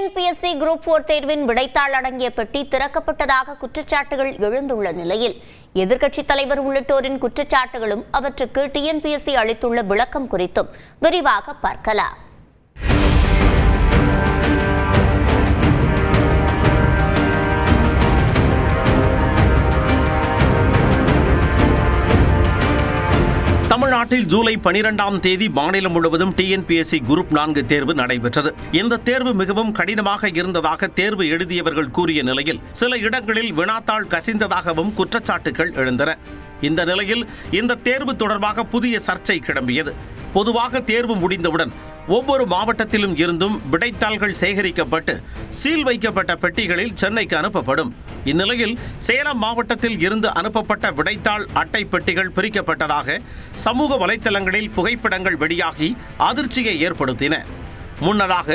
TNPSC group 4 தேர்வின் விடைத்தாள் அடங்கிய பெட்டி திறக்கப்பட்டதாக குற்றச்சாட்டுகள் எழுந்துள்ள நிலையில் எதிர்க்கட்சித் தலைவர் உள்ளிட்டோரின் குற்றச்சாட்டுகளும் அவற்றுக்கு டிஎன்பிஎஸ்சி அளித்துள்ள விளக்கம் குறித்தும் விரிவாக பார்க்கலாம். தமிழ்நாட்டில் ஜூலை 12ஆம் தேதி மாநிலம் முழுவதும் டிஎன்பிஎஸ்சி குரூப் 4 தேர்வு நடைபெற்றது. இந்த தேர்வு மிகவும் கடினமாக இருந்ததாக தேர்வு எழுதியவர்கள் கூறிய நிலையில் சில இடங்களில் வினாத்தாள் கசிந்ததாகவும் குற்றச்சாட்டுகள் எழுந்தன. இந்த நிலையில் இந்த தேர்வு தொடர்பாக புதிய சர்ச்சை கிளம்பியது. பொதுவாக தேர்வு முடிந்தவுடன் ஒவ்வொரு மாவட்டத்திலும் இருந்தும் விடைத்தாள்கள் சேகரிக்கப்பட்டு சீல் வைக்கப்பட்ட பெட்டிகளில் சென்னைக்கு அனுப்பப்படும். இந்நிலையில் சேலம் மாவட்டத்தில் இருந்து அனுப்பப்பட்ட விடைத்தாள் அட்டை பெட்டிகள் பிரிக்கப்பட்டதாக சமூக வலைதளங்களில் புகைப்படங்கள் வெளியாகி அதிர்ச்சியை ஏற்படுத்தின. முன்னதாக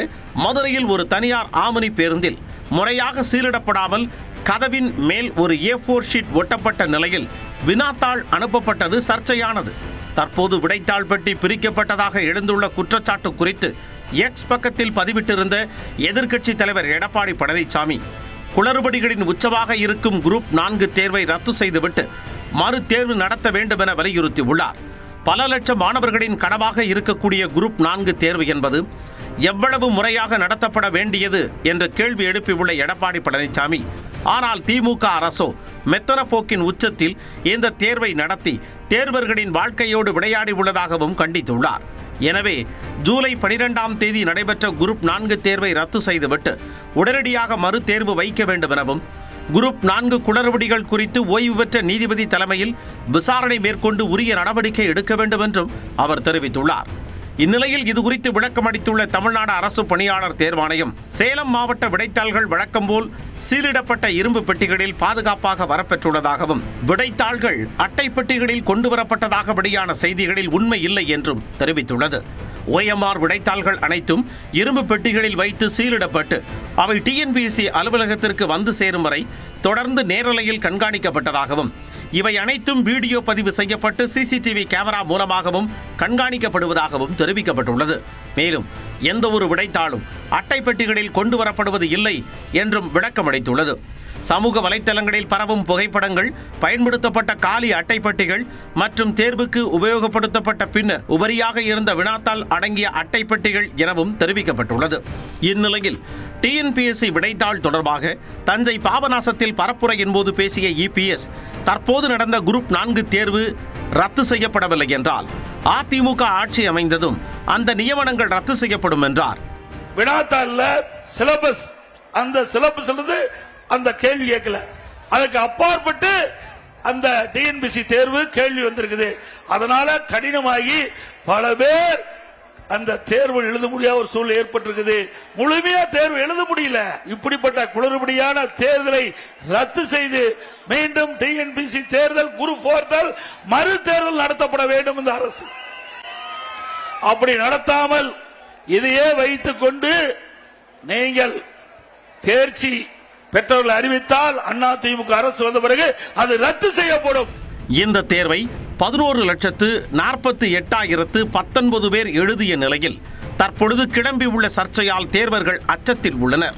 மதுரையில் ஒரு தனியார் ஆம்னி பேருந்தில் முறையாக சீலிடப்படாமல் கதவின் மேல் ஒரு A4 ஷீட் ஒட்டப்பட்ட நிலையில் வினாத்தாள் அனுப்பப்பட்டது சர்ச்சையானது. தற்போது விடைத்தாள் பெட்டி பிரிக்கப்பட்டதாக எழுந்துள்ள குற்றச்சாட்டு குறித்து எக்ஸ் பக்கத்தில் பதிவிட்டிருந்த எதிர்க்கட்சித் தலைவர் எடப்பாடி பழனிசாமி, குளறுபடிகளின் உச்சமாக இருக்கும் குரூப் 4 தேர்வை ரத்து செய்துவிட்டு மறு தேர்வு நடத்த வேண்டும் என வலியுறுத்தியுள்ளார். பல லட்சம் மாணவர்களின் கனவாக இருக்கக்கூடிய குரூப் 4 தேர்வு என்பது எவ்வளவு முறையாக நடத்தப்பட வேண்டியது என்ற கேள்வி எழுப்பியுள்ள எடப்பாடி பழனிசாமி, ஆனால் திமுக அரசோ மெத்தன போக்கின் உச்சத்தில் இந்த தேர்வை நடத்தி தேர்வர்களின் வாழ்க்கையோடு விளையாடி உள்ளதாகவும் கண்டித்துள்ளார். எனவே ஜூலை 12ஆம் தேதி நடைபெற்ற குரூப் 4 தேர்வை ரத்து செய்துவிட்டு உடனடியாக மறு தேர்வு வைக்க வேண்டும் எனவும், குரூப் 4 குளறுபடிகள் குறித்து ஓய்வு பெற்ற நீதிபதி தலைமையில் விசாரணை மேற்கொண்டு உரிய நடவடிக்கை எடுக்க வேண்டும் என்றும் அவர் தெரிவித்துள்ளார். இந்நிலையில் இதுகுறித்து விளக்கம் அளித்துள்ள தமிழ்நாடு அரசு பணியாளர் தேர்வாணையம், சேலம் மாவட்ட விடைத்தாள்கள் வழக்கம் போல் சீலிடப்பட்ட இரும்பு பெட்டிகளில் பாதுகாப்பாக வரப்பெற்றுள்ளதாகவும், விடைத்தாள்கள் அட்டை பெட்டிகளில் கொண்டு வரப்பட்டதாக வெளியான செய்திகளில் உண்மை இல்லை என்றும் தெரிவித்துள்ளது. OMR விடைத்தாள்கள் அனைத்தும் இரும்பு பெட்டிகளில் வைத்து சீலிடப்பட்டு அவை டிஎன்பிஎஸ்சி அலுவலகத்திற்கு வந்து சேரும் வரை தொடர்ந்து நேரலையில் கண்காணிக்கப்பட்டதாகவும், இவை அனைத்தும் வீடியோ பதிவு செய்யப்பட்டு CCTV கேமரா மூலமாகவும் கண்காணிக்கப்படுவதாகவும் தெரிவிக்கப்பட்டுள்ளது. மேலும் எந்த ஒரு விடைத்தாளும் அட்டை பெட்டிகளில் கொண்டு வரப்படுவது இல்லை என்றும் விளக்கமளித்துள்ளது. சமூக வலைத்தளங்களில் பரவும் புகைப்படங்கள், பயன்படுத்தப்பட்ட காலி அட்டை பெட்டிகள் மற்றும் தேர்வுக்கு உபயோகப்படுத்தப்பட்ட பின்னர் உபரியாக இருந்த வினாத்தாள் அடங்கிய அட்டை பெட்டிகள் எனவும் தெரிவிக்கப்பட்டுள்ளது. இந்நிலையில் டிஎன்பிஎஸ்சி விடைத்தாள் தொடர்பாக தஞ்சை பாபநாசத்தில் பரப்புரையின் போது பேசிய EPS, தற்போது நடந்த குரூப் 4 தேர்வு ரத்து செய்யப்படவில்லை என்றால் அதிமுக ஆட்சி அமைந்ததும் அந்த நியமனங்கள் ரத்து செய்யப்படும் என்றார். வினாத்தாள்ல சிலபஸ், அந்த சிலபஸ் அந்த கேள்வி கேட்கல, அதுக்கு அப்பாற்பட்டு அந்த டிஎன்பிஎஸ்சி தேர்வு கேள்வி வந்திருக்குது. அதனால கடினமாகி பல பேர் அந்த தேர்வு எழுத முடியாத ஒரு சூழ்நிலை ஏற்பட்டிருக்குது. முழுமையா தேர்வு எழுத முடியல. இப்படிப்பட்ட குளறுபடியான தேர்தலை ரத்து செய்து மீண்டும் டிஎன்பிஎஸ்சி தேர்தல் குரூப் 4 மறு தேர்தல் நடத்தப்பட வேண்டும் இந்த அரசு. அப்படி நடத்தாமல் இதையே வைத்துக் கொண்டு நீங்கள் தேர்ச்சி பெற்றவர்கள் அறிவித்தால் அதிமுக அரசு வந்த பிறகு அது ரத்து செய்யப்படும். இந்த தேர்வை 11,48,019 பேர் எழுதிய நிலையில் தற்பொழுது கிளம்பியுள்ள சர்ச்சையால் தேர்வர்கள் அச்சத்தில் உள்ளனர்.